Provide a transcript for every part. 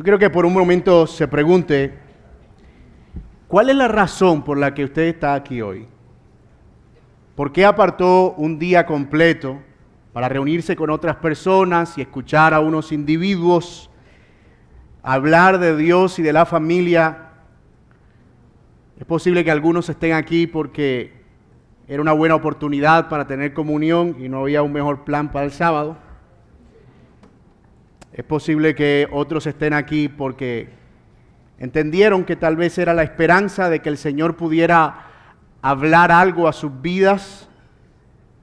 Yo quiero que por un momento se pregunte, ¿cuál es la razón por la que usted está aquí hoy? ¿Por qué apartó un día completo para reunirse con otras personas y escuchar a unos individuos hablar de Dios y de la familia? Es posible que algunos estén aquí porque era una buena oportunidad para tener comunión y no había un mejor plan para el sábado. Es posible que otros estén aquí porque entendieron que tal vez era la esperanza de que el Señor pudiera hablar algo a sus vidas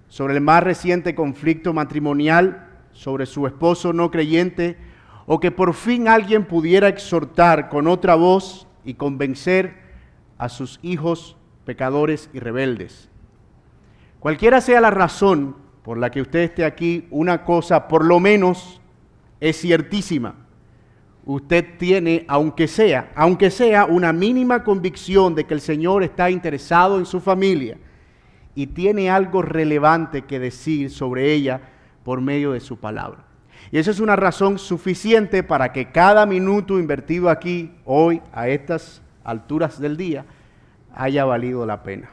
sobre el más reciente conflicto matrimonial, sobre su esposo no creyente, o que por fin alguien pudiera exhortar con otra voz y convencer a sus hijos pecadores y rebeldes. Cualquiera sea la razón por la que usted esté aquí, una cosa por lo menos es ciertísima. Usted tiene, aunque sea una mínima convicción de que el Señor está interesado en su familia y tiene algo relevante que decir sobre ella por medio de su palabra. Y esa es una razón suficiente para que cada minuto invertido aquí, hoy, a estas alturas del día, haya valido la pena.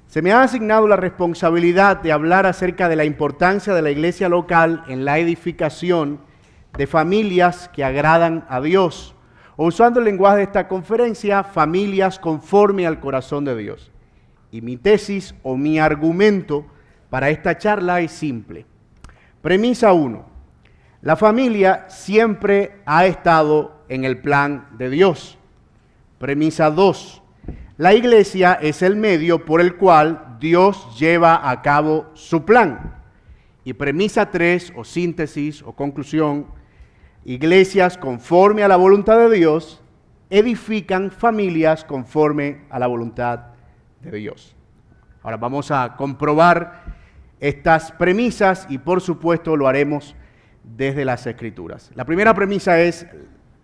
Se me ha asignado la responsabilidad de hablar acerca de la importancia de la iglesia local en la edificación de familias que agradan a Dios, o usando el lenguaje de esta conferencia, familias conforme al corazón de Dios. Y mi tesis o mi argumento para esta charla es simple. Premisa 1. La familia siempre ha estado en el plan de Dios. Premisa 2. La iglesia es el medio por el cual Dios lleva a cabo su plan. Y premisa 3, o síntesis, o conclusión, iglesias conforme a la voluntad de Dios edifican familias conforme a la voluntad de Dios. Ahora vamos a comprobar estas premisas y por supuesto lo haremos desde las Escrituras. La primera premisa es,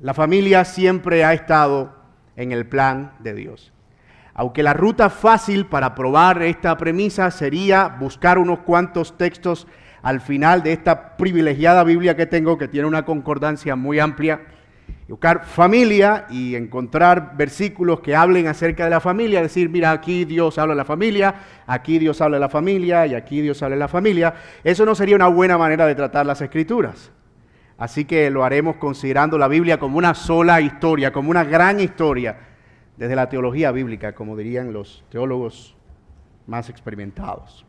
la familia siempre ha estado en el plan de Dios. Aunque la ruta fácil para probar esta premisa sería buscar unos cuantos textos al final de esta privilegiada Biblia que tengo, que tiene una concordancia muy amplia, buscar familia y encontrar versículos que hablen acerca de la familia, decir, mira, aquí Dios habla de la familia, aquí Dios habla de la familia y aquí Dios habla de la familia. Eso no sería una buena manera de tratar las Escrituras. Así que lo haremos considerando la Biblia como una sola historia, como una gran historia, desde la teología bíblica, como dirían los teólogos más experimentados.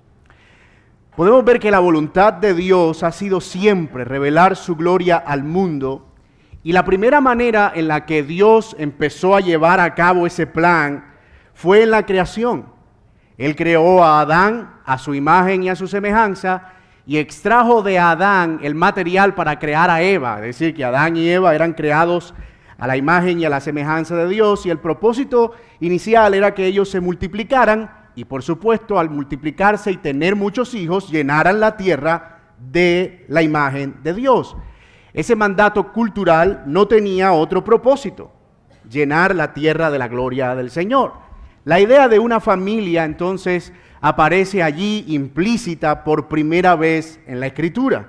Podemos ver que la voluntad de Dios ha sido siempre revelar su gloria al mundo, y la primera manera en la que Dios empezó a llevar a cabo ese plan fue en la creación. Él creó a Adán a su imagen y a su semejanza y extrajo de Adán el material para crear a Eva, es decir, que Adán y Eva eran creados a la imagen y a la semejanza de Dios, y el propósito inicial era que ellos se multiplicaran y por supuesto al multiplicarse y tener muchos hijos llenaran la tierra de la imagen de Dios. Ese mandato cultural no tenía otro propósito, llenar la tierra de la gloria del Señor. La idea de una familia entonces aparece allí implícita por primera vez en la Escritura.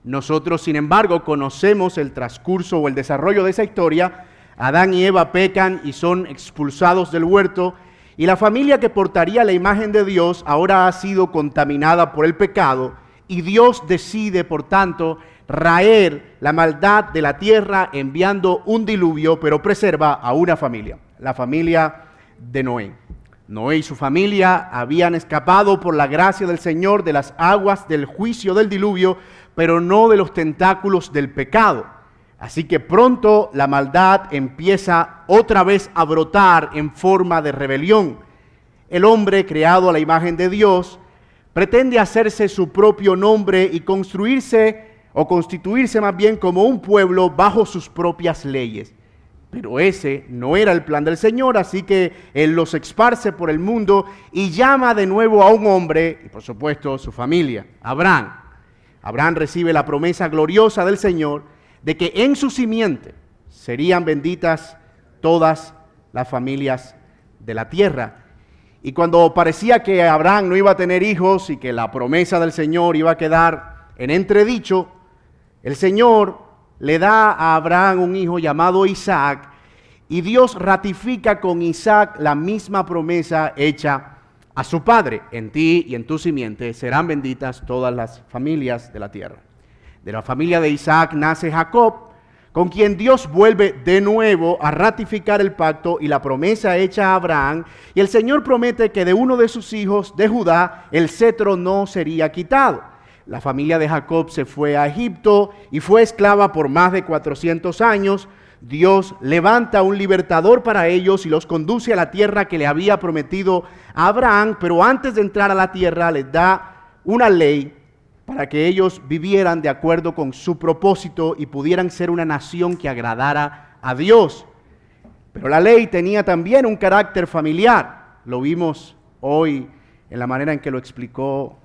Nosotros, sin embargo, conocemos el transcurso o el desarrollo de esa historia. Adán y Eva pecan y son expulsados del huerto, y la familia que portaría la imagen de Dios ahora ha sido contaminada por el pecado, y Dios decide, por tanto, raer la maldad de la tierra enviando un diluvio, pero preserva a una familia, la familia de Noé. Noé y su familia habían escapado por la gracia del Señor de las aguas del juicio del diluvio, pero no de los tentáculos del pecado. Así que pronto la maldad empieza otra vez a brotar en forma de rebelión. El hombre, creado a la imagen de Dios, pretende hacerse su propio nombre y constituirse más bien como un pueblo bajo sus propias leyes. Pero ese no era el plan del Señor, así que Él los esparce por el mundo y llama de nuevo a un hombre, y por supuesto su familia, Abraham. Abraham recibe la promesa gloriosa del Señor de que en su simiente serían benditas todas las familias de la tierra. Y cuando parecía que Abraham no iba a tener hijos y que la promesa del Señor iba a quedar en entredicho, el Señor le da a Abraham un hijo llamado Isaac, y Dios ratifica con Isaac la misma promesa hecha a su padre: en ti y en tu simiente serán benditas todas las familias de la tierra. De la familia de Isaac nace Jacob, con quien Dios vuelve de nuevo a ratificar el pacto y la promesa hecha a Abraham, y el Señor promete que de uno de sus hijos, de Judá, el cetro no sería quitado. La familia de Jacob se fue a Egipto y fue esclava por más de 400 años. Dios levanta un libertador para ellos y los conduce a la tierra que le había prometido a Abraham, pero antes de entrar a la tierra les da una ley para que ellos vivieran de acuerdo con su propósito y pudieran ser una nación que agradara a Dios. Pero la ley tenía también un carácter familiar. Lo vimos hoy en la manera en que lo explicó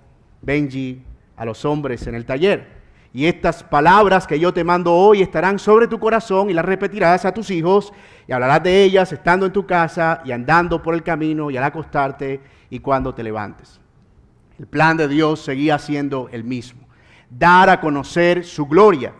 Benji a los hombres en el taller. Y estas palabras que yo te mando hoy estarán sobre tu corazón y las repetirás a tus hijos y hablarás de ellas estando en tu casa y andando por el camino y al acostarte y cuando te levantes. El plan de Dios seguía siendo el mismo: dar a conocer su gloria,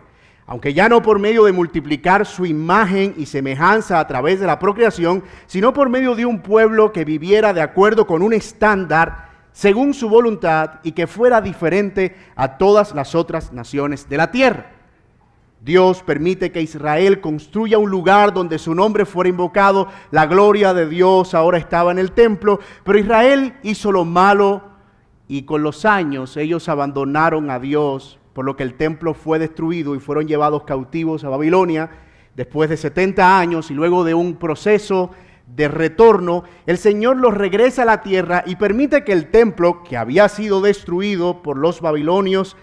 aunque ya no por medio de multiplicar su imagen y semejanza a través de la procreación, sino por medio de un pueblo que viviera de acuerdo con un estándar según su voluntad y que fuera diferente a todas las otras naciones de la tierra. Dios permite que Israel construya un lugar donde su nombre fuera invocado. La gloria de Dios ahora estaba en el templo, pero Israel hizo lo malo y con los años ellos abandonaron a Dios, por lo que el templo fue destruido y fueron llevados cautivos a Babilonia. Después de 70 años y luego de un proceso de retorno, el Señor los regresa a la tierra y permite que el templo, que había sido destruido por los babilonios,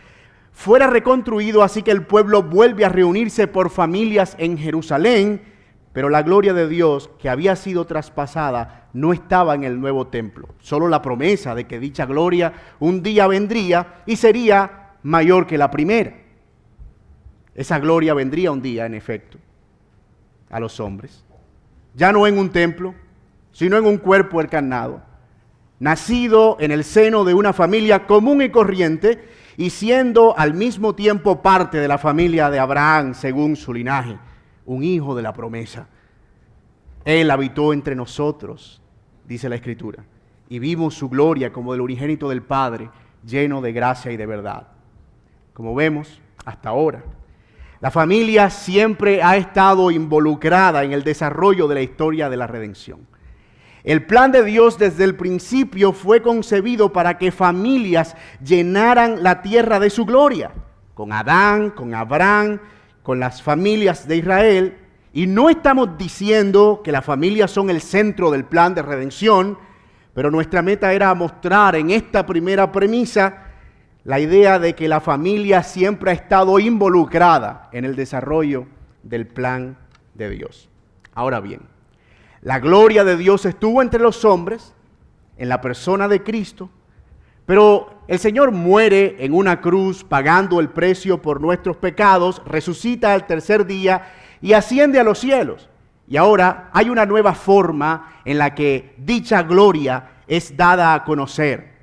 fuera reconstruido, así que el pueblo vuelve a reunirse por familias en Jerusalén, pero la gloria de Dios que había sido traspasada no estaba en el nuevo templo. Solo la promesa de que dicha gloria un día vendría y sería mayor que la primera. Esa gloria vendría un día, en efecto, a los hombres. Ya no en un templo, sino en un cuerpo encarnado, nacido en el seno de una familia común y corriente y siendo al mismo tiempo parte de la familia de Abraham según su linaje, un hijo de la promesa. Él habitó entre nosotros, dice la Escritura, y vimos su gloria como del unigénito del Padre, lleno de gracia y de verdad. Como vemos hasta ahora, la familia siempre ha estado involucrada en el desarrollo de la historia de la redención. El plan de Dios desde el principio fue concebido para que familias llenaran la tierra de su gloria, con Adán, con Abraham, con las familias de Israel. Y no estamos diciendo que las familias son el centro del plan de redención, pero nuestra meta era mostrar en esta primera premisa la idea de que la familia siempre ha estado involucrada en el desarrollo del plan de Dios. Ahora bien, la gloria de Dios estuvo entre los hombres, en la persona de Cristo, pero el Señor muere en una cruz pagando el precio por nuestros pecados, resucita al tercer día y asciende a los cielos. Y ahora hay una nueva forma en la que dicha gloria es dada a conocer,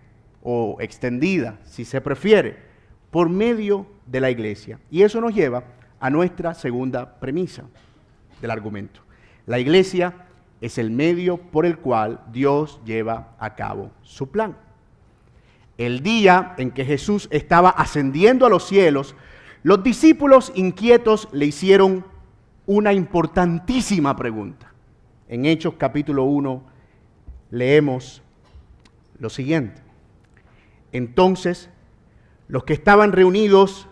o extendida, si se prefiere, por medio de la iglesia. Y eso nos lleva a nuestra segunda premisa del argumento. La iglesia es el medio por el cual Dios lleva a cabo su plan. El día en que Jesús estaba ascendiendo a los cielos, los discípulos inquietos le hicieron una importantísima pregunta. En Hechos capítulo 1 leemos lo siguiente. Entonces, los que estaban reunidos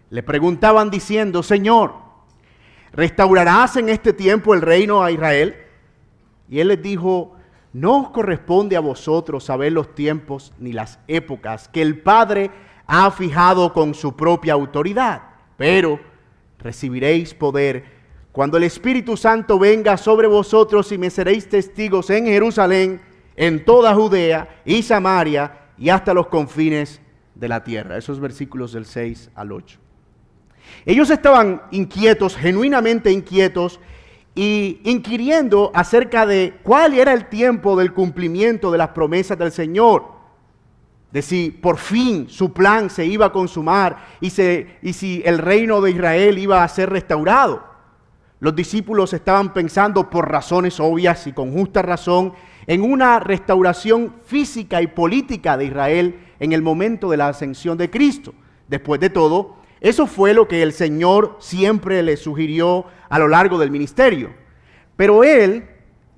le preguntaban diciendo: Señor, ¿restaurarás en este tiempo el reino a Israel? Y él les dijo: no os corresponde a vosotros saber los tiempos ni las épocas que el Padre ha fijado con su propia autoridad, pero recibiréis poder cuando el Espíritu Santo venga sobre vosotros y me seréis testigos en Jerusalén, en toda Judea y Samaria y hasta los confines de la tierra. Esos versículos del 6 al 8. Ellos estaban inquietos, genuinamente inquietos, y inquiriendo acerca de cuál era el tiempo del cumplimiento de las promesas del Señor. de si por fin su plan se iba a consumar y si el reino de Israel iba a ser restaurado. Los discípulos estaban pensando por razones obvias y con justa razón en una restauración física y política de Israel en el momento de la ascensión de Cristo. Después de todo, eso fue lo que el Señor siempre les sugirió a lo largo del ministerio. Pero Él,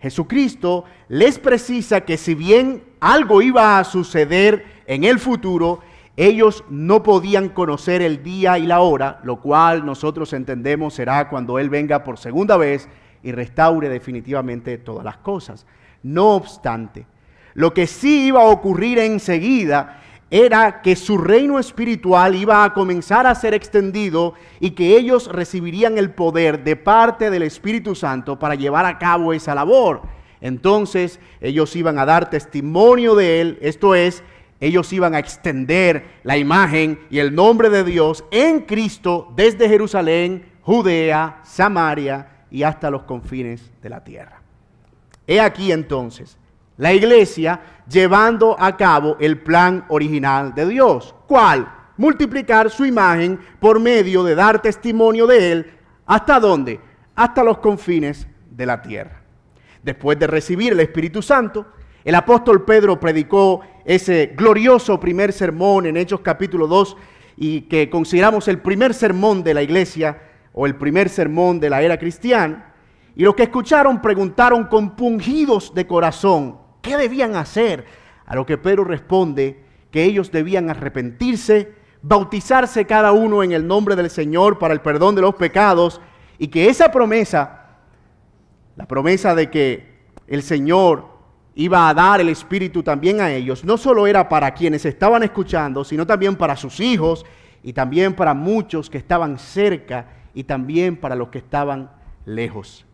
Jesucristo, les precisa que si bien algo iba a suceder en el futuro, ellos no podían conocer el día y la hora, lo cual nosotros entendemos será cuando Él venga por segunda vez y restaure definitivamente todas las cosas. No obstante, lo que sí iba a ocurrir enseguida era que su reino espiritual iba a comenzar a ser extendido y que ellos recibirían el poder de parte del Espíritu Santo para llevar a cabo esa labor. Entonces ellos iban a dar testimonio de Él, esto es, ellos iban a extender la imagen y el nombre de Dios en Cristo desde Jerusalén, Judea, Samaria y hasta los confines de la tierra. He aquí entonces la iglesia llevando a cabo el plan original de Dios. ¿Cuál? Multiplicar su imagen por medio de dar testimonio de Él. ¿Hasta dónde? Hasta los confines de la tierra. Después de recibir el Espíritu Santo, el apóstol Pedro predicó ese glorioso primer sermón en Hechos capítulo 2 y que consideramos el primer sermón de la iglesia o el primer sermón de la era cristiana. Y los que escucharon preguntaron compungidos de corazón, ¿qué debían hacer? A lo que Pedro responde que ellos debían arrepentirse, bautizarse cada uno en el nombre del Señor para el perdón de los pecados y que esa promesa, la promesa de que el Señor iba a dar el Espíritu también a ellos, no solo era para quienes estaban escuchando, sino también para sus hijos y también para muchos que estaban cerca y también para los que estaban lejos.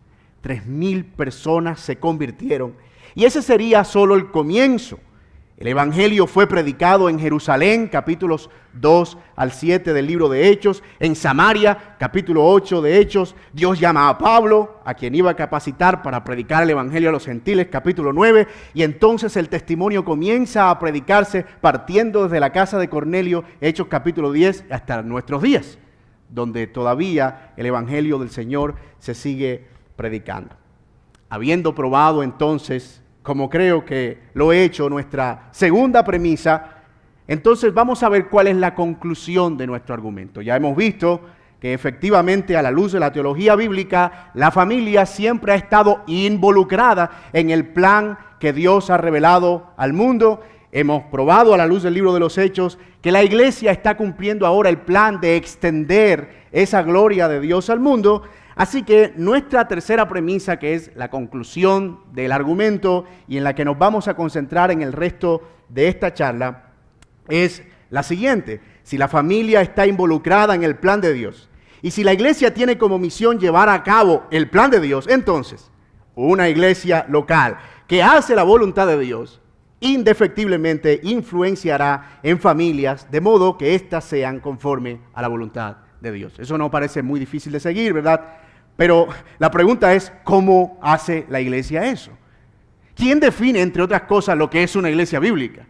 3,000 personas se convirtieron y ese sería solo el comienzo. El Evangelio fue predicado en Jerusalén, capítulos 2 al 7 del libro de Hechos. En Samaria, capítulo 8 de Hechos, Dios llama a Pablo, a quien iba a capacitar para predicar el Evangelio a los gentiles, capítulo 9. Y entonces el testimonio comienza a predicarse partiendo desde la casa de Cornelio, Hechos capítulo 10, hasta nuestros días, donde todavía el Evangelio del Señor se sigue predicando. Habiendo probado entonces, como creo que lo he hecho, nuestra segunda premisa, entonces vamos a ver cuál es la conclusión de nuestro argumento. Ya hemos visto que efectivamente a la luz de la teología bíblica, la familia siempre ha estado involucrada en el plan que Dios ha revelado al mundo. Hemos probado a la luz del libro de los Hechos que la iglesia está cumpliendo ahora el plan de extender esa gloria de Dios al mundo. Así que nuestra tercera premisa, que es la conclusión del argumento y en la que nos vamos a concentrar en el resto de esta charla, es la siguiente. Si la familia está involucrada en el plan de Dios y si la iglesia tiene como misión llevar a cabo el plan de Dios, entonces una iglesia local que hace la voluntad de Dios indefectiblemente influenciará en familias de modo que éstas sean conforme a la voluntad de Dios. Eso no parece muy difícil de seguir, ¿verdad? Pero la pregunta es, ¿cómo hace la iglesia eso? ¿Quién define, entre otras cosas, lo que es una iglesia bíblica?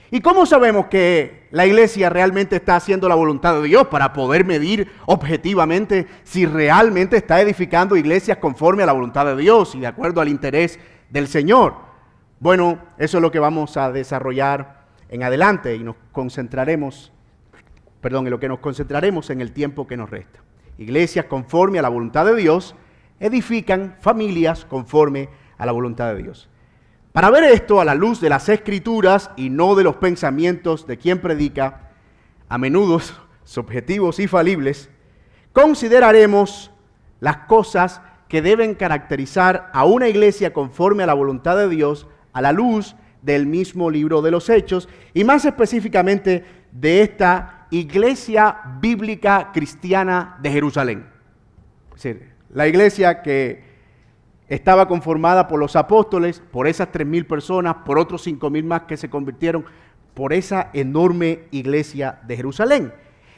¿Y cómo sabemos que la iglesia realmente está haciendo la voluntad de Dios para poder medir objetivamente si realmente está edificando iglesias conforme a la voluntad de Dios y de acuerdo al interés del Señor? Bueno, eso es lo que vamos a desarrollar en adelante y en lo que nos concentraremos en el tiempo que nos resta. Iglesias conforme a la voluntad de Dios edifican familias conforme a la voluntad de Dios. Para ver esto a la luz de las Escrituras y no de los pensamientos de quien predica, a menudo subjetivos y falibles, consideraremos las cosas que deben caracterizar a una iglesia conforme a la voluntad de Dios a la luz del mismo libro de los Hechos y más específicamente de esta Iglesia Bíblica Cristiana de Jerusalén. Es decir, la iglesia que estaba conformada por los apóstoles, por esas 3,000 personas, por otros 5,000 más que se convirtieron, por esa enorme iglesia de Jerusalén.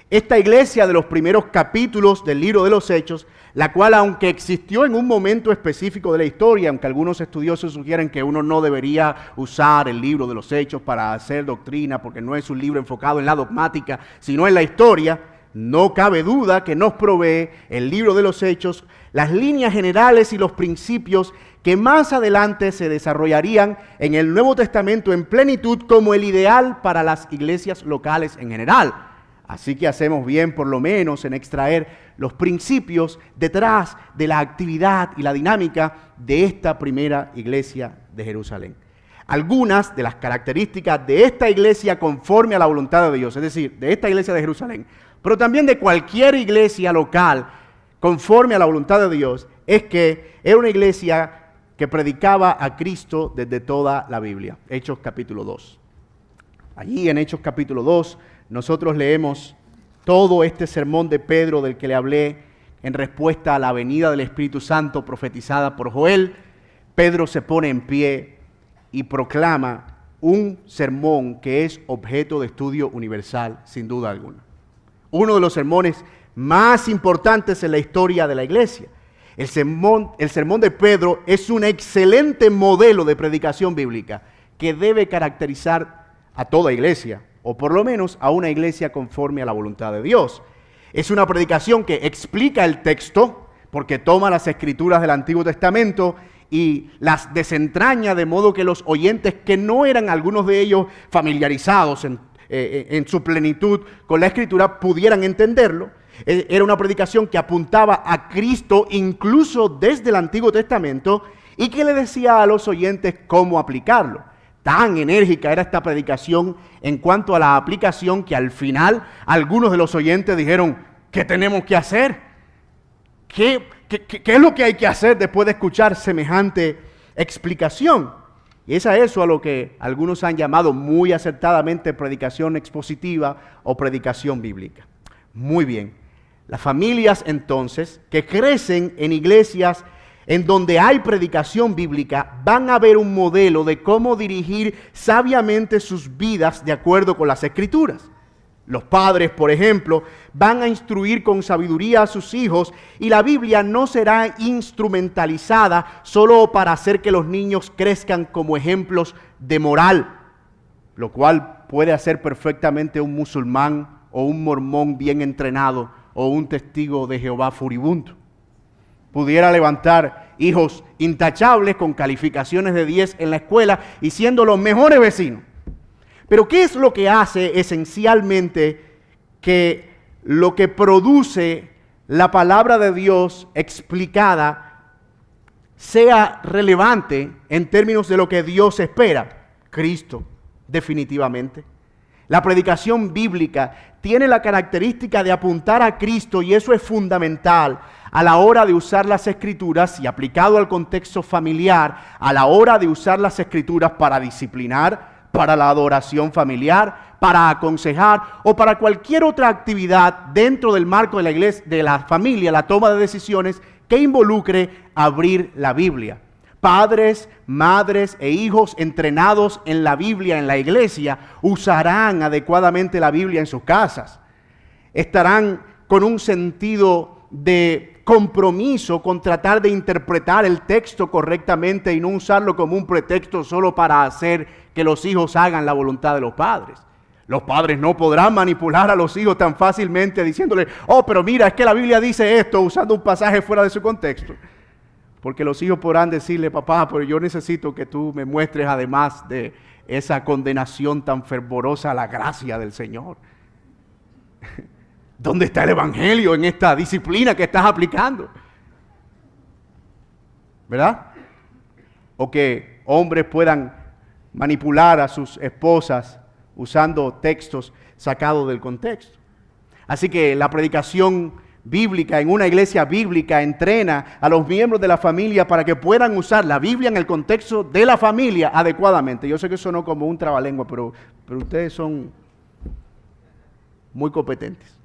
Esta iglesia de los primeros capítulos del libro de los Hechos, la cual aunque existió en un momento específico de la historia, aunque algunos estudiosos sugieren que uno no debería usar el libro de los Hechos para hacer doctrina, porque no es un libro enfocado en la dogmática, sino en la historia, no cabe duda que nos provee el libro de los Hechos las líneas generales y los principios que más adelante se desarrollarían en el Nuevo Testamento en plenitud como el ideal para las iglesias locales en general. Así que hacemos bien por lo menos en extraer los principios detrás de la actividad y la dinámica de esta primera iglesia de Jerusalén. Algunas de las características de esta iglesia conforme a la voluntad de Dios, es decir, de esta iglesia de Jerusalén, pero también de cualquier iglesia local conforme a la voluntad de Dios, es que era una iglesia que predicaba a Cristo desde toda la Biblia. Hechos capítulo 2. Allí en Hechos capítulo 2 nosotros leemos todo este sermón de Pedro del que le hablé en respuesta a la venida del Espíritu Santo profetizada por Joel. Pedro se pone en pie y proclama un sermón que es objeto de estudio universal, sin duda alguna. Uno de los sermones más importantes en la historia de la iglesia. El sermón de Pedro es un excelente modelo de predicación bíblica que debe caracterizar a toda iglesia, o por lo menos a una iglesia conforme a la voluntad de Dios. Es una predicación que explica el texto, porque toma las escrituras del Antiguo Testamento y las desentraña de modo que los oyentes que no eran algunos de ellos familiarizados en su plenitud con la escritura pudieran entenderlo. Era una predicación que apuntaba a Cristo incluso desde el Antiguo Testamento y que le decía a los oyentes cómo aplicarlo. Tan enérgica era esta predicación en cuanto a la aplicación que al final algunos de los oyentes dijeron, ¿qué tenemos que hacer? ¿Qué es lo que hay que hacer después de escuchar semejante explicación? Y es a eso a lo que algunos han llamado muy acertadamente predicación expositiva o predicación bíblica. Muy bien. Las familias entonces que crecen en iglesias en donde hay predicación bíblica van a ver un modelo de cómo dirigir sabiamente sus vidas de acuerdo con las Escrituras. Los padres, por ejemplo, van a instruir con sabiduría a sus hijos y la Biblia no será instrumentalizada solo para hacer que los niños crezcan como ejemplos de moral, lo cual puede hacer perfectamente un musulmán o un mormón bien entrenado o un testigo de Jehová furibundo. Pudiera levantar hijos intachables con calificaciones de 10 en la escuela y siendo los mejores vecinos. Pero ¿qué es lo que hace esencialmente que lo que produce la palabra de Dios explicada sea relevante en términos de lo que Dios espera? Cristo, definitivamente. La predicación bíblica tiene la característica de apuntar a Cristo y eso es fundamental a la hora de usar las Escrituras y aplicado al contexto familiar, a la hora de usar las Escrituras para disciplinar, para la adoración familiar, para aconsejar o para cualquier otra actividad dentro del marco de la iglesia, de la familia, la toma de decisiones que involucre abrir la Biblia. Padres, madres e hijos entrenados en la Biblia, en la iglesia, usarán adecuadamente la Biblia en sus casas. Estarán con un sentido de compromiso con tratar de interpretar el texto correctamente y no usarlo como un pretexto solo para hacer que los hijos hagan la voluntad de los padres. Los padres no podrán manipular a los hijos tan fácilmente diciéndole, oh, pero mira, es que la Biblia dice esto, usando un pasaje fuera de su contexto. Porque los hijos podrán decirle, papá, pero yo necesito que tú me muestres además de esa condenación tan fervorosa a la gracia del Señor. ¿Dónde está el evangelio en esta disciplina que estás aplicando? ¿Verdad? O que hombres puedan manipular a sus esposas usando textos sacados del contexto. Así que la predicación bíblica en una iglesia bíblica entrena a los miembros de la familia para que puedan usar la Biblia en el contexto de la familia adecuadamente. Yo sé que sonó como un trabalengua, pero ustedes son muy competentes.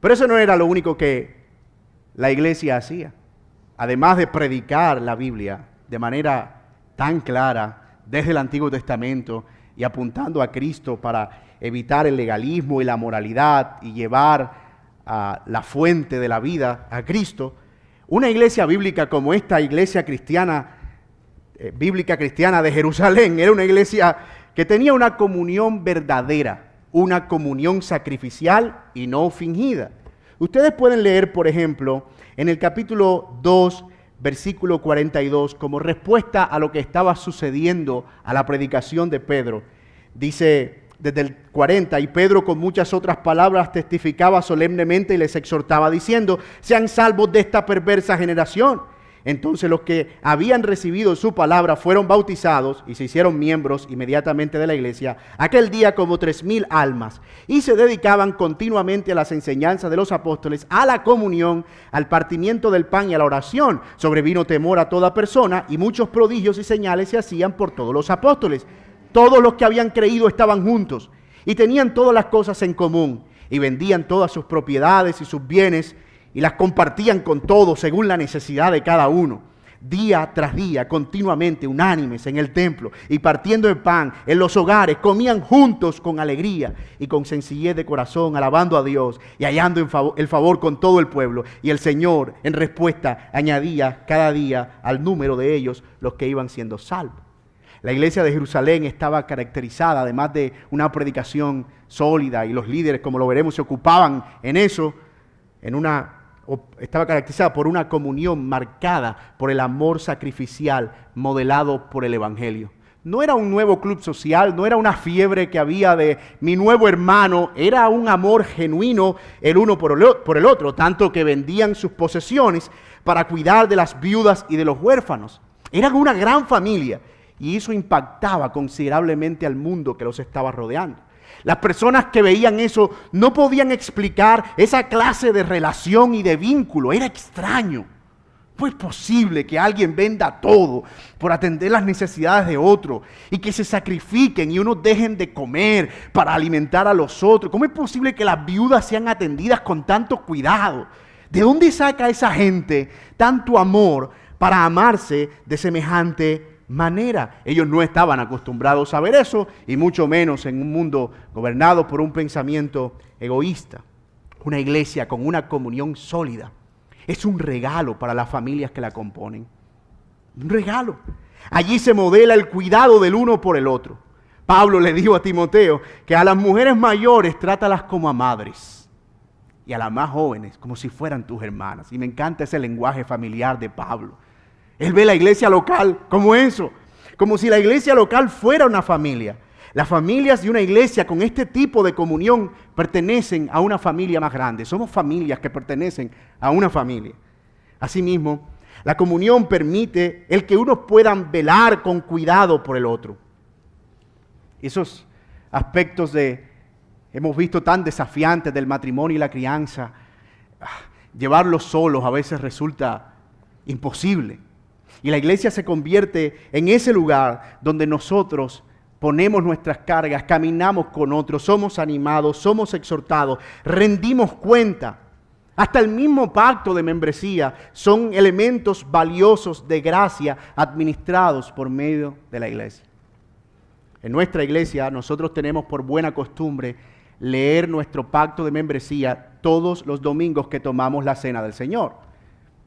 Pero eso no era lo único que la iglesia hacía. Además de predicar la Biblia de manera tan clara desde el Antiguo Testamento y apuntando a Cristo para evitar el legalismo y la moralidad y llevar a la fuente de la vida a Cristo, una iglesia bíblica como esta iglesia cristiana, bíblica cristiana de Jerusalén, era una iglesia que tenía una comunión verdadera, una comunión sacrificial y no fingida. Ustedes pueden leer, por ejemplo, en el capítulo 2, versículo 42, como respuesta a lo que estaba sucediendo a la predicación de Pedro. Dice desde el 40, y Pedro con muchas otras palabras testificaba solemnemente y les exhortaba diciendo, sean salvos de esta perversa generación. Entonces los que habían recibido su palabra fueron bautizados y se hicieron miembros inmediatamente de la iglesia. Aquel día como 3,000 almas, y se dedicaban continuamente a las enseñanzas de los apóstoles, a la comunión, al partimiento del pan y a la oración. Sobrevino temor a toda persona y muchos prodigios y señales se hacían por todos los apóstoles. Todos los que habían creído estaban juntos y tenían todas las cosas en común y vendían todas sus propiedades y sus bienes y las compartían con todos según la necesidad de cada uno. Día tras día, continuamente, unánimes en el templo y partiendo el pan en los hogares, comían juntos con alegría y con sencillez de corazón, alabando a Dios y hallando el favor con todo el pueblo. Y el Señor, en respuesta, añadía cada día al número de ellos los que iban siendo salvos. La iglesia de Jerusalén estaba caracterizada, además de una predicación sólida, y los líderes, como lo veremos, se ocupaban en eso, estaba caracterizada por una comunión marcada por el amor sacrificial modelado por el Evangelio. No era un nuevo club social, no era una fiebre que había de mi nuevo hermano, era un amor genuino el uno por el otro, tanto que vendían sus posesiones para cuidar de las viudas y de los huérfanos. Eran una gran familia. Y eso impactaba considerablemente al mundo que los estaba rodeando. Las personas que veían eso no podían explicar esa clase de relación y de vínculo. Era extraño. ¿Cómo es posible que alguien venda todo por atender las necesidades de otro y que se sacrifiquen y unos dejen de comer para alimentar a los otros? ¿Cómo es posible que las viudas sean atendidas con tanto cuidado? ¿De dónde saca esa gente tanto amor para amarse de semejante manera? Ellos no estaban acostumbrados a ver eso, y mucho menos en un mundo gobernado por un pensamiento egoísta. Una iglesia con una comunión sólida es un regalo para las familias que la componen. Un regalo. Allí se modela el cuidado del uno por el otro. Pablo le dijo a Timoteo que a las mujeres mayores trátalas como a madres y a las más jóvenes como si fueran tus hermanas. Y me encanta ese lenguaje familiar de Pablo. Él ve la iglesia local como eso, como si la iglesia local fuera una familia. Las familias de una iglesia con este tipo de comunión pertenecen a una familia más grande. Somos familias que pertenecen a una familia. Asimismo, la comunión permite el que unos puedan velar con cuidado por el otro. Esos aspectos hemos visto tan desafiantes del matrimonio y la crianza, llevarlos solos a veces resulta imposible. Y la iglesia se convierte en ese lugar donde nosotros ponemos nuestras cargas, caminamos con otros, somos animados, somos exhortados, rendimos cuenta. Hasta el mismo pacto de membresía son elementos valiosos de gracia administrados por medio de la iglesia. En nuestra iglesia nosotros tenemos por buena costumbre leer nuestro pacto de membresía todos los domingos que tomamos la cena del Señor.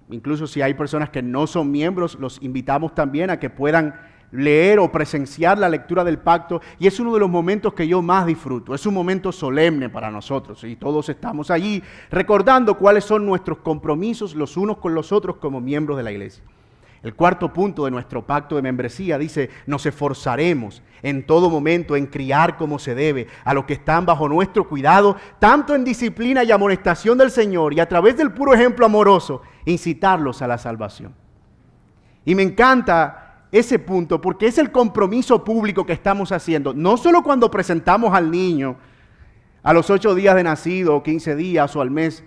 Incluso si hay personas que no son miembros, los invitamos también a que puedan leer o presenciar la lectura del pacto, y es uno de los momentos que yo más disfruto. Es un momento solemne para nosotros y todos estamos allí recordando cuáles son nuestros compromisos los unos con los otros como miembros de la iglesia. El cuarto punto de nuestro pacto de membresía dice: nos esforzaremos en todo momento en criar como se debe a los que están bajo nuestro cuidado, tanto en disciplina y amonestación del Señor, y a través del puro ejemplo amoroso, incitarlos a la salvación. Y me encanta ese punto porque es el compromiso público que estamos haciendo, no solo cuando presentamos al niño a los 8 días de nacido, o 15 días, o al mes,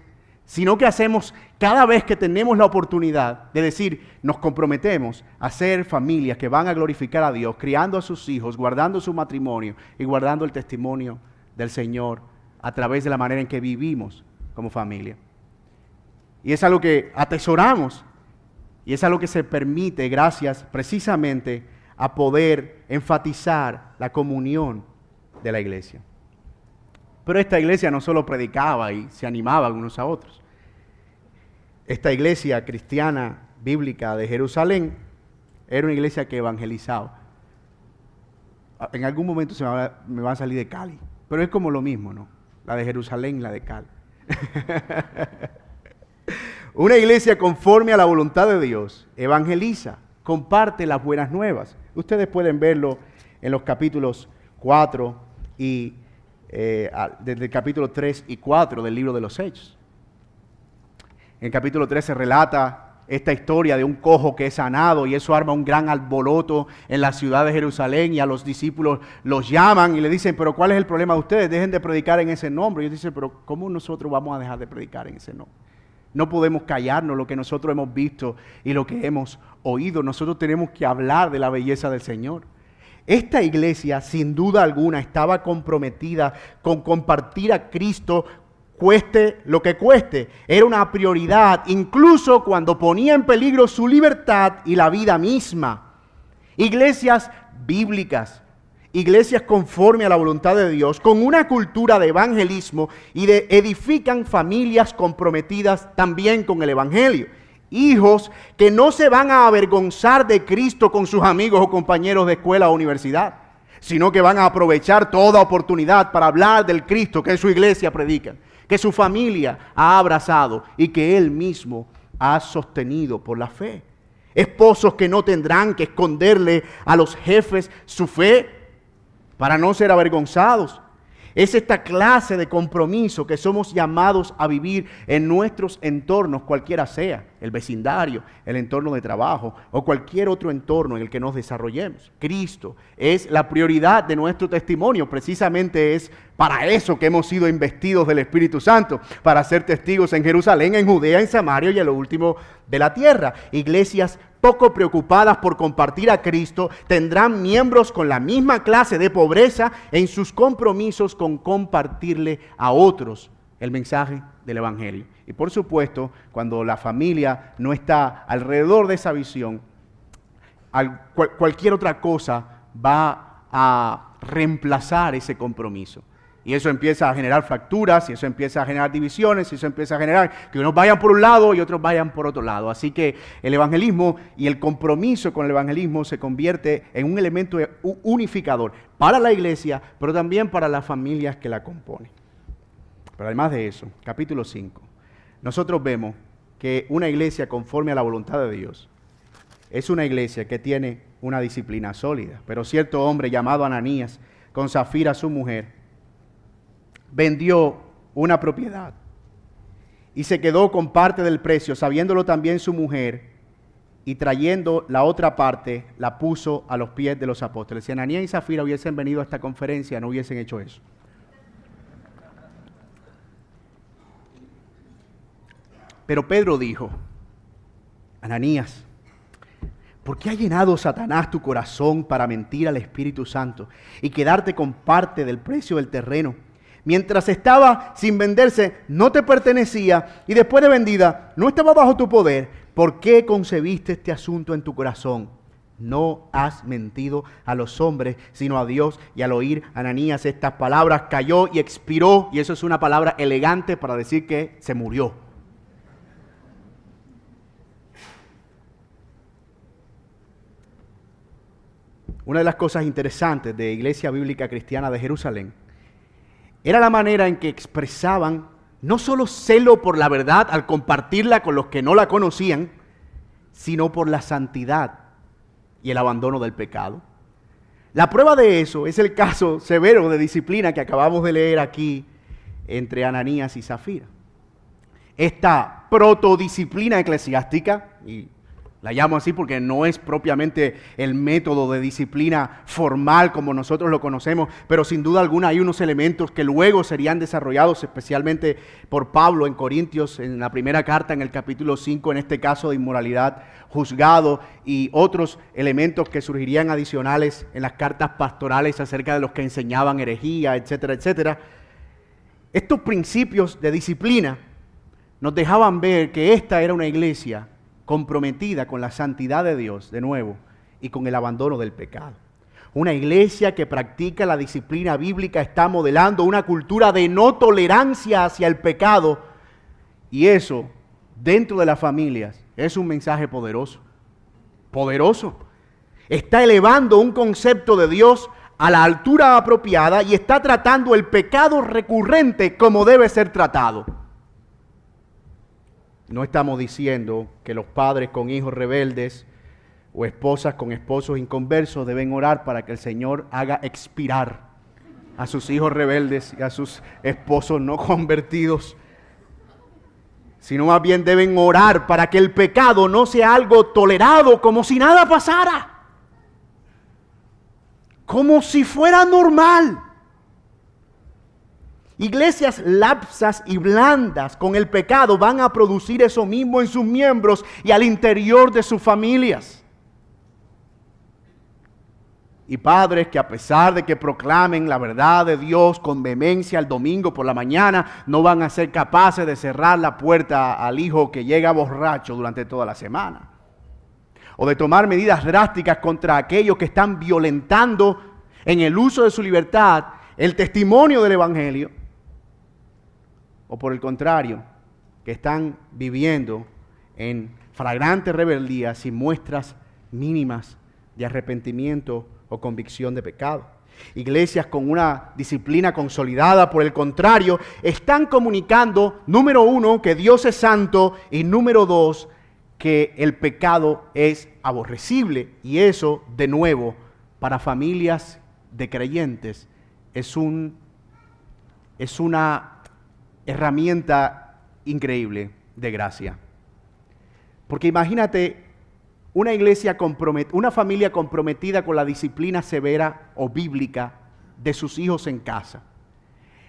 sino que hacemos cada vez que tenemos la oportunidad de decir, nos comprometemos a ser familias que van a glorificar a Dios, criando a sus hijos, guardando su matrimonio y guardando el testimonio del Señor a través de la manera en que vivimos como familia. Y es algo que atesoramos, y es algo que se permite gracias precisamente a poder enfatizar la comunión de la iglesia. Pero esta iglesia no solo predicaba y se animaban unos a otros. Esta iglesia cristiana bíblica de Jerusalén era una iglesia que evangelizaba. En algún momento me va a salir de Cali, pero es como lo mismo, ¿no? La de Jerusalén y la de Cali. Una iglesia conforme a la voluntad de Dios evangeliza, comparte las buenas nuevas. Ustedes pueden verlo en los capítulos 4 y desde el capítulo 3 y 4 del libro de los Hechos. En el capítulo 3 se relata esta historia de un cojo que es sanado y eso arma un gran alboroto en la ciudad de Jerusalén y a los discípulos los llaman y le dicen, pero ¿cuál es el problema de ustedes? Dejen de predicar en ese nombre. Y ellos dicen, pero ¿cómo nosotros vamos a dejar de predicar en ese nombre? No podemos callarnos lo que nosotros hemos visto y lo que hemos oído. Nosotros tenemos que hablar de la belleza del Señor. Esta iglesia, sin duda alguna, estaba comprometida con compartir a Cristo, cueste lo que cueste. Era una prioridad, incluso cuando ponía en peligro su libertad y la vida misma. Iglesias bíblicas, iglesias conforme a la voluntad de Dios, con una cultura de evangelismo y edifican familias comprometidas también con el evangelio. Hijos que no se van a avergonzar de Cristo con sus amigos o compañeros de escuela o universidad, sino que van a aprovechar toda oportunidad para hablar del Cristo que su iglesia predica, que su familia ha abrazado y que él mismo ha sostenido por la fe. Esposos que no tendrán que esconderle a los jefes su fe para no ser avergonzados. Es esta clase de compromiso que somos llamados a vivir en nuestros entornos, cualquiera sea, el vecindario, el entorno de trabajo o cualquier otro entorno en el que nos desarrollemos. Cristo es la prioridad de nuestro testimonio, precisamente es para eso que hemos sido investidos del Espíritu Santo, para ser testigos en Jerusalén, en Judea, en Samaria y en lo último de la tierra. Iglesias poco preocupadas por compartir a Cristo tendrán miembros con la misma clase de pobreza en sus compromisos con compartirle a otros el mensaje del Evangelio. Y por supuesto, cuando la familia no está alrededor de esa visión, cualquier otra cosa va a reemplazar ese compromiso. Y eso empieza a generar fracturas, y eso empieza a generar divisiones, y eso empieza a generar que unos vayan por un lado y otros vayan por otro lado. Así que el evangelismo y el compromiso con el evangelismo se convierte en un elemento unificador para la iglesia, pero también para las familias que la componen. Pero además de eso, capítulo 5, nosotros vemos que una iglesia conforme a la voluntad de Dios es una iglesia que tiene una disciplina sólida. Pero cierto hombre llamado Ananías, con Zafira su mujer, vendió una propiedad y se quedó con parte del precio, sabiéndolo también su mujer, y trayendo la otra parte, la puso a los pies de los apóstoles. Si Ananías y Zafira hubiesen venido a esta conferencia, no hubiesen hecho eso. Pero Pedro dijo, Ananías, ¿por qué ha llenado Satanás tu corazón para mentir al Espíritu Santo y quedarte con parte del precio del terreno? Mientras estaba sin venderse, no te pertenecía, y después de vendida, no estaba bajo tu poder. ¿Por qué concebiste este asunto en tu corazón? No has mentido a los hombres, sino a Dios. Y al oír Ananías estas palabras, cayó y expiró, y eso es una palabra elegante para decir que se murió. Una de las cosas interesantes de Iglesia Bíblica Cristiana de Jerusalén era la manera en que expresaban no solo celo por la verdad al compartirla con los que no la conocían, sino por la santidad y el abandono del pecado. La prueba de eso es el caso severo de disciplina que acabamos de leer aquí entre Ananías y Zafira. Esta protodisciplina eclesiástica, y la llamo así porque no es propiamente el método de disciplina formal como nosotros lo conocemos, pero sin duda alguna hay unos elementos que luego serían desarrollados especialmente por Pablo en Corintios, en la primera carta, en el capítulo 5, en este caso de inmoralidad, juzgado, y otros elementos que surgirían adicionales en las cartas pastorales acerca de los que enseñaban herejía, etcétera, etcétera. Estos principios de disciplina nos dejaban ver que esta era una iglesia comprometida con la santidad de Dios, de nuevo, y con el abandono del pecado. Una iglesia que practica la disciplina bíblica está modelando una cultura de no tolerancia hacia el pecado. Y eso, dentro de las familias, es un mensaje poderoso. Poderoso. Está elevando un concepto de Dios a la altura apropiada y está tratando el pecado recurrente como debe ser tratado. No estamos diciendo que los padres con hijos rebeldes o esposas con esposos inconversos deben orar para que el Señor haga expirar a sus hijos rebeldes y a sus esposos no convertidos, sino más bien deben orar para que el pecado no sea algo tolerado como si nada pasara, como si fuera normal. Iglesias lapsas y blandas con el pecado van a producir eso mismo en sus miembros y al interior de sus familias. Y padres que a pesar de que proclamen la verdad de Dios con vehemencia el domingo por la mañana, no van a ser capaces de cerrar la puerta al hijo que llega borracho durante toda la semana. O de tomar medidas drásticas contra aquellos que están violentando en el uso de su libertad el testimonio del Evangelio. O por el contrario, que están viviendo en flagrante rebeldía sin muestras mínimas de arrepentimiento o convicción de pecado. Iglesias con una disciplina consolidada, por el contrario, están comunicando, número uno, que Dios es santo, y número dos, que el pecado es aborrecible. Y eso, de nuevo, para familias de creyentes, es una herramienta increíble de gracia. Porque imagínate una familia comprometida con la disciplina severa o bíblica de sus hijos en casa.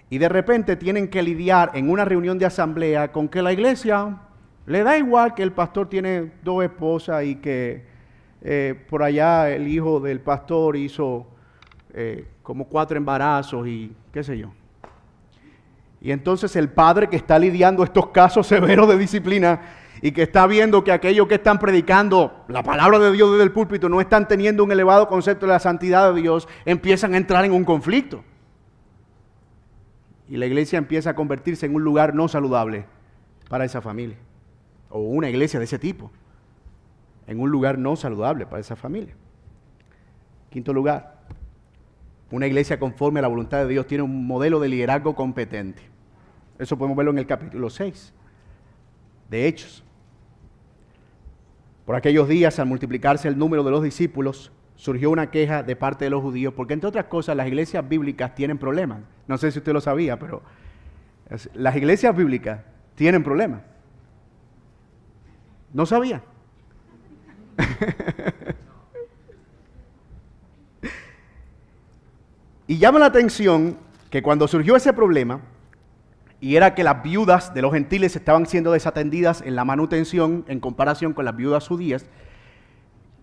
Y de repente tienen que lidiar en una reunión de asamblea con que la iglesia le da igual que el pastor tiene 2 esposas y que por allá el hijo del pastor hizo como 4 embarazos y qué sé yo. Y entonces el padre que está lidiando estos casos severos de disciplina y que está viendo que aquellos que están predicando la palabra de Dios desde el púlpito no están teniendo un elevado concepto de la santidad de Dios, empiezan a entrar en un conflicto. Y la iglesia empieza a convertirse en un lugar no saludable para esa familia. O una iglesia de ese tipo, en un lugar no saludable para esa familia. Quinto lugar, una iglesia conforme a la voluntad de Dios tiene un modelo de liderazgo competente. Eso podemos verlo en el capítulo 6 de Hechos. Por aquellos días, al multiplicarse el número de los discípulos, surgió una queja de parte de los judíos, porque entre otras cosas las iglesias bíblicas tienen problemas. No sé si usted lo sabía, pero las iglesias bíblicas tienen problemas. ¿No sabía? Y llama la atención que cuando surgió ese problema, y era que las viudas de los gentiles estaban siendo desatendidas en la manutención en comparación con las viudas judías,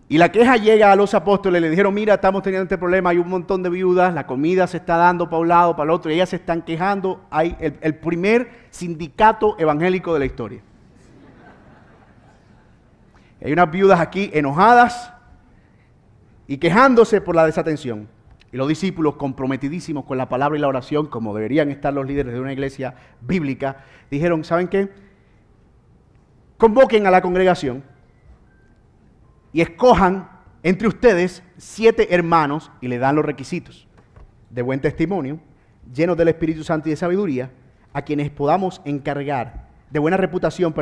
y la queja llega a los apóstoles, le dijeron, mira, estamos teniendo este problema, hay un montón de viudas, la comida se está dando para un lado, para el otro, y ellas se están quejando. Hay el primer sindicato evangélico de la historia. Hay unas viudas aquí enojadas y quejándose por la desatención. Y los discípulos, comprometidísimos con la palabra y la oración, como deberían estar los líderes de una iglesia bíblica, dijeron, ¿saben qué? Convoquen a la congregación y escojan entre ustedes 7 hermanos, y le dan los requisitos de buen testimonio, llenos del Espíritu Santo y de sabiduría, a quienes podamos encargar, de buena reputación,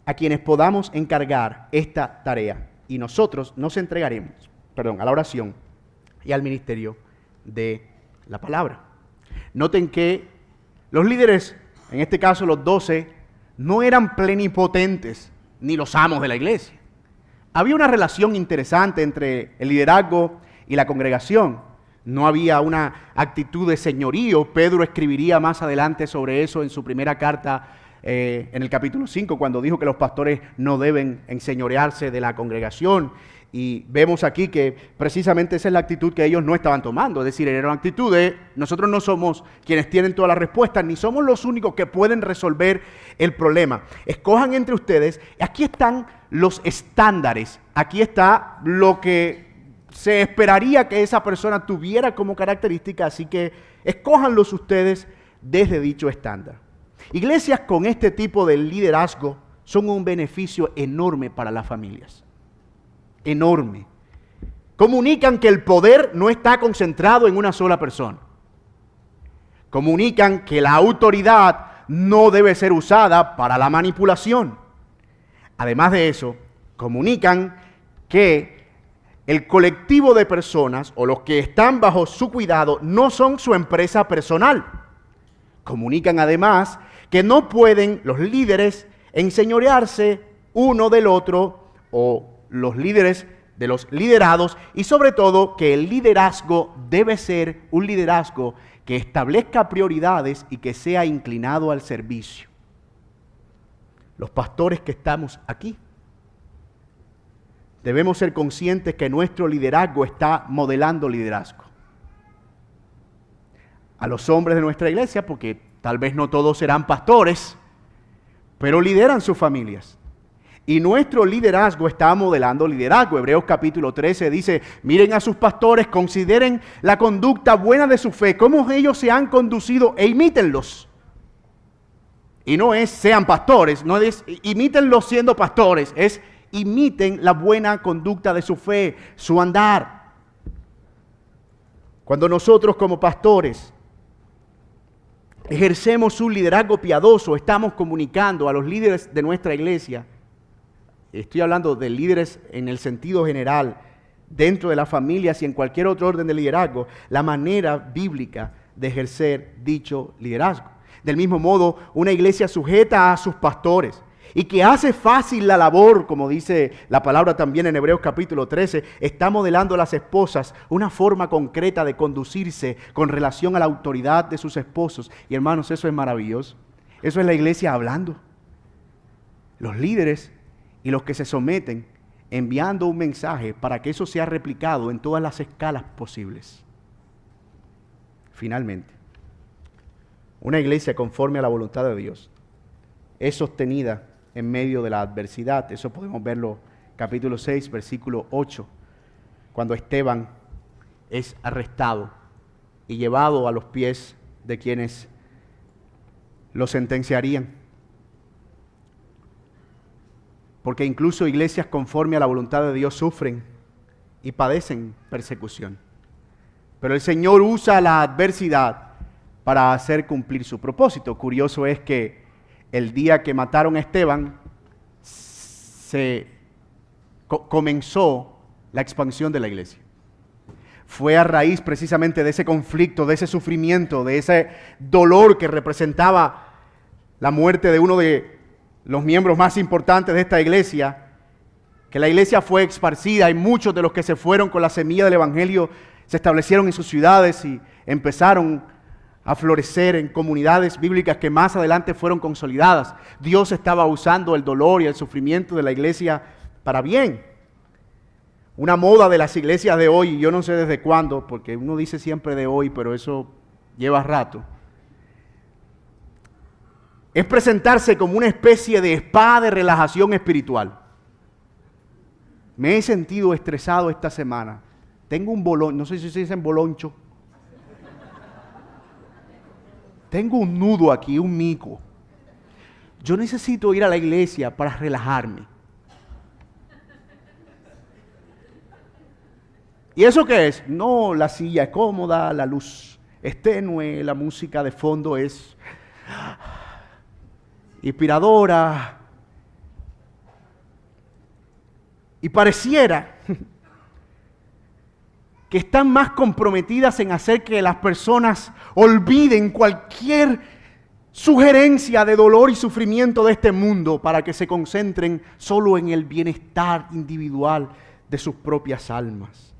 a quienes podamos encargar esta tarea. Y nosotros nos entregaremos, a la oración y al ministerio de la palabra. Noten que los líderes, en este caso los 12, no eran plenipotentes ni los amos de la iglesia. Había una relación interesante entre el liderazgo y la congregación. No había una actitud de señorío. Pedro escribiría más adelante sobre eso en su primera carta, en el capítulo 5, cuando dijo que los pastores no deben enseñorearse de la congregación. Y vemos aquí que precisamente esa es la actitud que ellos no estaban tomando. Es decir, era una actitud de nosotros no somos quienes tienen todas las respuestas, ni somos los únicos que pueden resolver el problema. Escojan entre ustedes. Aquí están los estándares. Aquí está lo que se esperaría que esa persona tuviera como característica, así que escójanlos ustedes desde dicho estándar. Iglesias con este tipo de liderazgo son un beneficio enorme para las familias. Enorme. Comunican que el poder no está concentrado en una sola persona. Comunican que la autoridad no debe ser usada para la manipulación. Además de eso, comunican que el colectivo de personas o los que están bajo su cuidado no son su empresa personal. Comunican además que no pueden los líderes enseñorearse uno del otro o los líderes de los liderados, y sobre todo que el liderazgo debe ser un liderazgo que establezca prioridades y que sea inclinado al servicio. Los pastores que estamos aquí debemos ser conscientes que nuestro liderazgo está modelando liderazgo. A los hombres de nuestra iglesia, porque tal vez no todos serán pastores, pero lideran sus familias. Y nuestro liderazgo está modelando liderazgo. Hebreos capítulo 13 dice, miren a sus pastores, consideren la conducta buena de su fe, cómo ellos se han conducido e imítenlos. Y no es sean pastores, no es imítenlos siendo pastores, es imiten la buena conducta de su fe, su andar. Cuando nosotros como pastores ejercemos un liderazgo piadoso, estamos comunicando a los líderes de nuestra iglesia. Estoy hablando de líderes en el sentido general, dentro de las familias y en cualquier otro orden de liderazgo, la manera bíblica de ejercer dicho liderazgo. Del mismo modo, una iglesia sujeta a sus pastores y que hace fácil la labor, como dice la palabra también en Hebreos capítulo 13, está modelando a las esposas una forma concreta de conducirse con relación a la autoridad de sus esposos. Y hermanos, eso es maravilloso. Eso es la iglesia hablando. Los líderes y los que se someten, enviando un mensaje para que eso sea replicado en todas las escalas posibles. Finalmente, una iglesia conforme a la voluntad de Dios es sostenida en medio de la adversidad. Eso podemos verlo capítulo 6, versículo 8, cuando Esteban es arrestado y llevado a los pies de quienes lo sentenciarían. Porque incluso iglesias conforme a la voluntad de Dios sufren y padecen persecución. Pero el Señor usa la adversidad para hacer cumplir su propósito. Curioso es que el día que mataron a Esteban, comenzó la expansión de la iglesia. Fue a raíz precisamente de ese conflicto, de ese sufrimiento, de ese dolor que representaba la muerte de uno de los miembros más importantes de esta iglesia, que la iglesia fue esparcida y muchos de los que se fueron con la semilla del evangelio se establecieron en sus ciudades y empezaron a florecer en comunidades bíblicas que más adelante fueron consolidadas. Dios estaba usando el dolor y el sufrimiento de la iglesia para bien. Una moda de las iglesias de hoy, yo no sé desde cuándo, porque uno dice siempre de hoy, pero eso lleva rato, es presentarse como una especie de spa de relajación espiritual. Me he sentido estresado esta semana. Tengo un bolón, no sé si se dice boloncho. Tengo un nudo aquí, un mico. Yo necesito ir a la iglesia para relajarme. ¿Y eso qué es? No, la silla es cómoda, la luz es tenue, la música de fondo es inspiradora. Y pareciera que están más comprometidas en hacer que las personas olviden cualquier sugerencia de dolor y sufrimiento de este mundo para que se concentren solo en el bienestar individual de sus propias almas.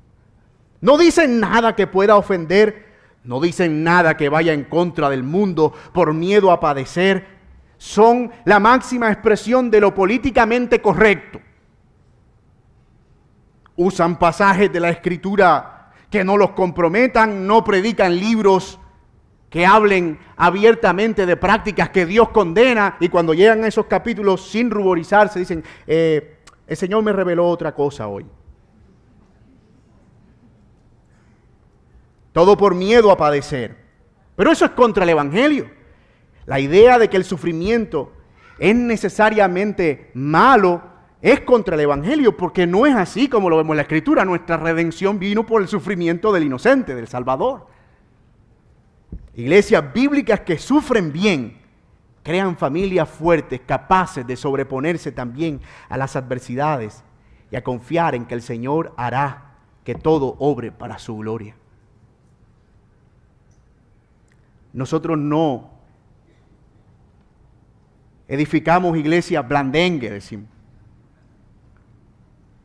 No dicen nada que pueda ofender, no dicen nada que vaya en contra del mundo por miedo a padecer. Son la máxima expresión de lo políticamente correcto. Usan pasajes de la Escritura que no los comprometan, no predican libros que hablen abiertamente de prácticas que Dios condena, y cuando llegan a esos capítulos sin ruborizarse dicen, el Señor me reveló otra cosa hoy. todo por miedo a padecer. Pero eso es contra el Evangelio. La idea de que el sufrimiento es necesariamente malo es contra el Evangelio, porque no es así como lo vemos en la Escritura. Nuestra redención vino por el sufrimiento del inocente, del Salvador. Iglesias bíblicas que sufren bien crean familias fuertes, capaces de sobreponerse también a las adversidades y a confiar en que el Señor hará que todo obre para su gloria. Nosotros no edificamos iglesias blandengue, decimos.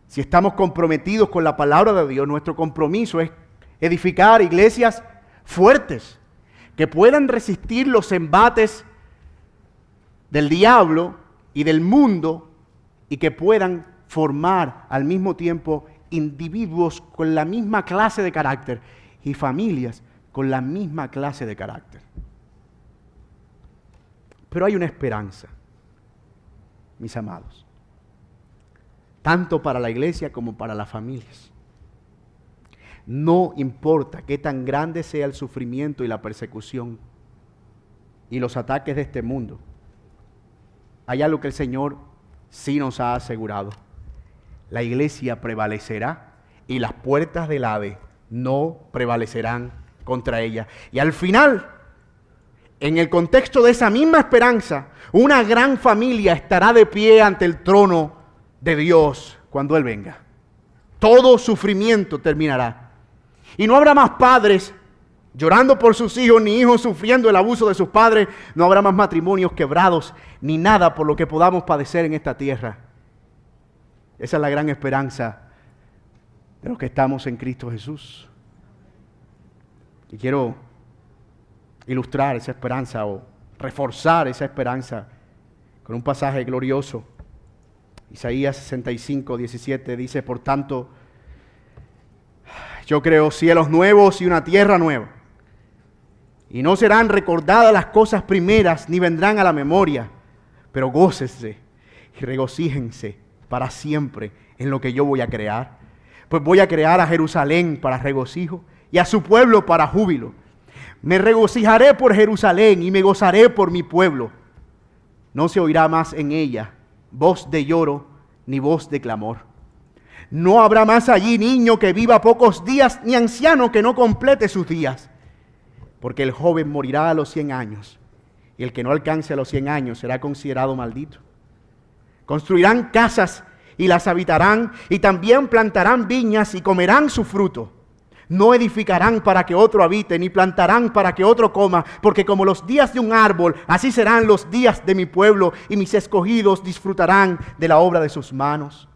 Si estamos comprometidos con la palabra de Dios, nuestro compromiso es edificar iglesias fuertes, que puedan resistir los embates del diablo y del mundo, y que puedan formar al mismo tiempo individuos con la misma clase de carácter y familias con la misma clase de carácter. Pero hay una esperanza, mis amados, tanto para la iglesia como para las familias. No importa qué tan grande sea el sufrimiento y la persecución y los ataques de este mundo, hay algo que el Señor sí nos ha asegurado: la iglesia prevalecerá y las puertas del Hades no prevalecerán contra ella. Y al final, en el contexto de esa misma esperanza, una gran familia estará de pie ante el trono de Dios cuando Él venga. Todo sufrimiento terminará. Y no habrá más padres llorando por sus hijos, ni hijos sufriendo el abuso de sus padres. No habrá más matrimonios quebrados, ni nada por lo que podamos padecer en esta tierra. Esa es la gran esperanza de los que estamos en Cristo Jesús. Y quiero ilustrar esa esperanza o reforzar esa esperanza con un pasaje glorioso. Isaías 65, 17 dice: por tanto, yo creo cielos nuevos y una tierra nueva, y no serán recordadas las cosas primeras, ni vendrán a la memoria, pero gócense y regocíjense para siempre en lo que yo voy a crear. Pues voy a crear a Jerusalén para regocijo y a su pueblo para júbilo. Me regocijaré por Jerusalén y me gozaré por mi pueblo. No se oirá más en ella voz de lloro ni voz de clamor. No habrá más allí niño que viva pocos días, ni anciano que no complete sus días. Porque el joven morirá a los 100 años, y el que no alcance a los 100 años será considerado maldito. Construirán casas y las habitarán, y también plantarán viñas y comerán su fruto. No edificarán para que otro habite, ni plantarán para que otro coma, porque como los días de un árbol, así serán los días de mi pueblo, y mis escogidos disfrutarán de la obra de sus manos.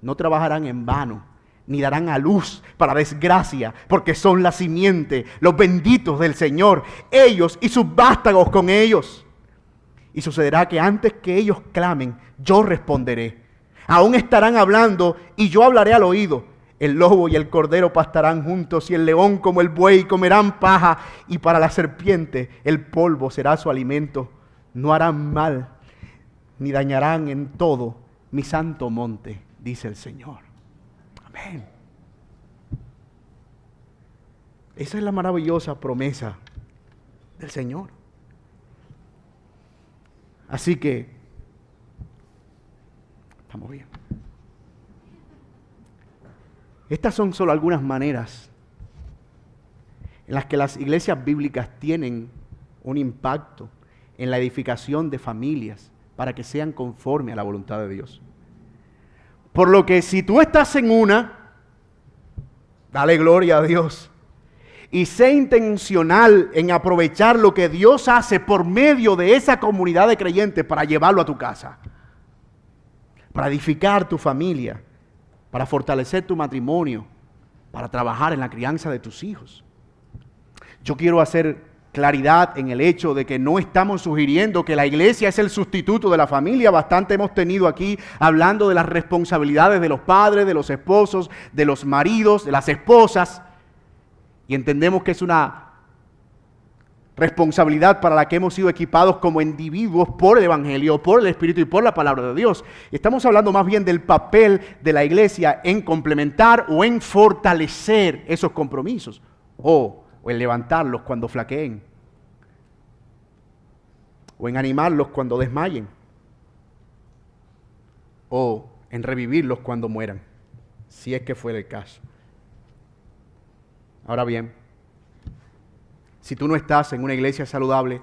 No trabajarán en vano, ni darán a luz para desgracia, porque son la simiente, los benditos del Señor, ellos y sus vástagos con ellos. Y sucederá que antes que ellos clamen, yo responderé. Aún estarán hablando y yo hablaré al oído. El lobo y el cordero pastarán juntos, y el león como el buey comerán paja, y para la serpiente el polvo será su alimento. No harán mal, ni dañarán en todo mi santo monte, dice el Señor. Amén. Esa es la maravillosa promesa del Señor. Así que, estamos bien. Estas son solo algunas maneras en las que las iglesias bíblicas tienen un impacto en la edificación de familias para que sean conforme a la voluntad de Dios. Por lo que si tú estás en una, dale gloria a Dios y sé intencional en aprovechar lo que Dios hace por medio de esa comunidad de creyentes para llevarlo a tu casa, para edificar tu familia, para fortalecer tu matrimonio, para trabajar en la crianza de tus hijos. Yo quiero hacer claridad en el hecho de que no estamos sugiriendo que la iglesia es el sustituto de la familia. Bastante hemos tenido aquí hablando de las responsabilidades de los padres, de los esposos, de los maridos, de las esposas. Y entendemos que es una responsabilidad para la que hemos sido equipados como individuos por el Evangelio, por el Espíritu y por la palabra de Dios. Estamos hablando más bien del papel de la iglesia en complementar o en fortalecer esos compromisos. o en levantarlos cuando flaqueen, o en animarlos cuando desmayen, o en revivirlos cuando mueran, si es que fuera el caso. Ahora bien, si tú no estás en una iglesia saludable,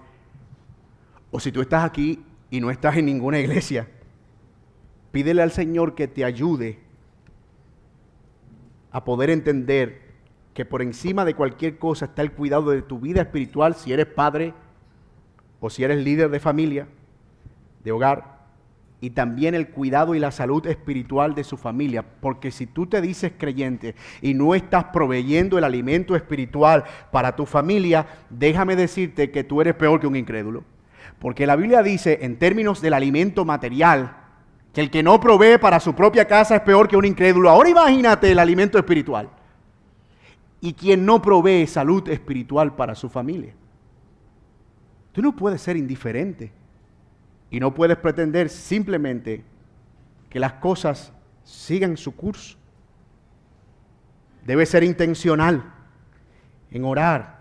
o si tú estás aquí y no estás en ninguna iglesia, pídele al Señor que te ayude a poder entender que por encima de cualquier cosa está el cuidado de tu vida espiritual, si eres padre o si eres líder de familia, de hogar, y también el cuidado y la salud espiritual de su familia, porque si tú te dices creyente y no estás proveyendo el alimento espiritual para tu familia, déjame decirte que tú eres peor que un incrédulo, porque la Biblia dice en términos del alimento material que el que no provee para su propia casa es peor que un incrédulo. Ahora imagínate el alimento espiritual y quien no provee salud espiritual para su familia. Tú no puedes ser indiferente. Y no puedes pretender simplemente que las cosas sigan su curso. Debes ser intencional en orar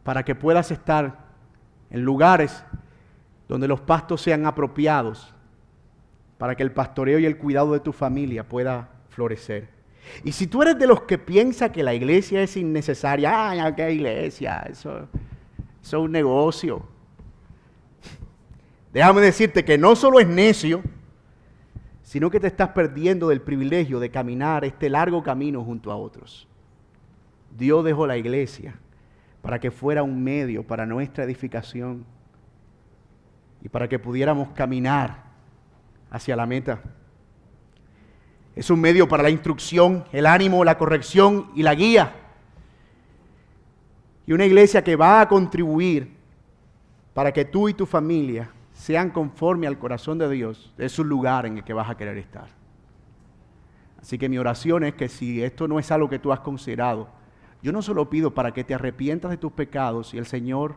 para que puedas estar en lugares donde los pastos sean apropiados, para que el pastoreo y el cuidado de tu familia pueda florecer. Y si tú eres de los que piensa que la iglesia es innecesaria, ¡ay, qué iglesia! Eso es un negocio. Déjame decirte que no solo es necio, sino que te estás perdiendo del privilegio de caminar este largo camino junto a otros. Dios dejó la iglesia para que fuera un medio para nuestra edificación y para que pudiéramos caminar hacia la meta. Es un medio para la instrucción, el ánimo, la corrección y la guía. Y una iglesia que va a contribuir para que tú y tu familia sean conforme al corazón de Dios, es un lugar en el que vas a querer estar. Así que mi oración es que si esto no es algo que tú has considerado, yo no solo pido para que te arrepientas de tus pecados y el Señor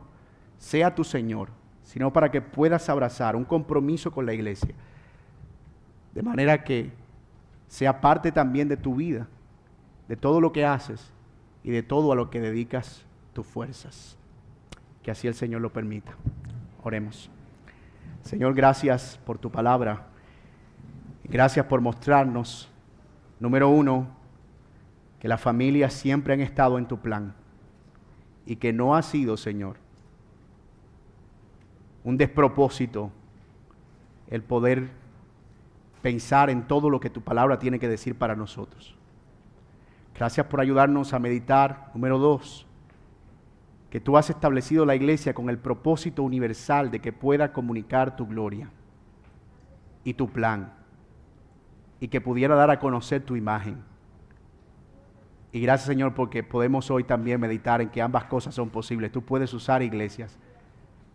sea tu Señor, sino para que puedas abrazar un compromiso con la iglesia, de manera que sea parte también de tu vida, de todo lo que haces y de todo a lo que dedicas tus fuerzas. Que así el Señor lo permita. Oremos. Señor, gracias por tu palabra. Gracias por mostrarnos, número uno, que las familias siempre han estado en tu plan y que no ha sido, Señor, un despropósito el poder pensar en todo lo que tu palabra tiene que decir para nosotros. Gracias por ayudarnos a meditar, número dos, que tú has establecido la iglesia con el propósito universal de que pueda comunicar tu gloria y tu plan y que pudiera dar a conocer tu imagen. Y gracias, Señor, porque podemos hoy también meditar en que ambas cosas son posibles. Tú puedes usar iglesias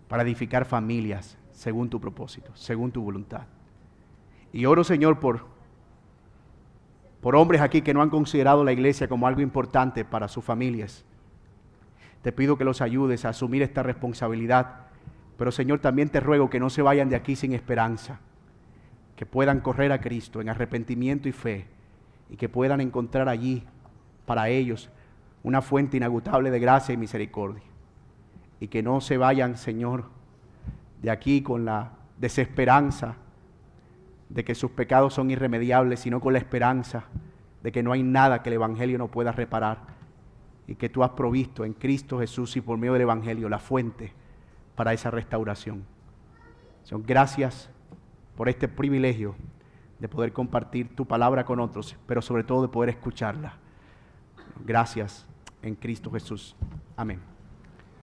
para edificar familias según tu propósito, según tu voluntad. Y oro, Señor, por hombres aquí que no han considerado la iglesia como algo importante para sus familias. Te pido que los ayudes a asumir esta responsabilidad, pero Señor, también te ruego que no se vayan de aquí sin esperanza, que puedan correr a Cristo en arrepentimiento y fe, y que puedan encontrar allí para ellos una fuente inagotable de gracia y misericordia, y que no se vayan, Señor, de aquí con la desesperanza de que sus pecados son irremediables, sino con la esperanza de que no hay nada que el Evangelio no pueda reparar, y que tú has provisto en Cristo Jesús y por medio del Evangelio la fuente para esa restauración. Señor, gracias por este privilegio de poder compartir tu palabra con otros, pero sobre todo de poder escucharla. Gracias en Cristo Jesús. Amén.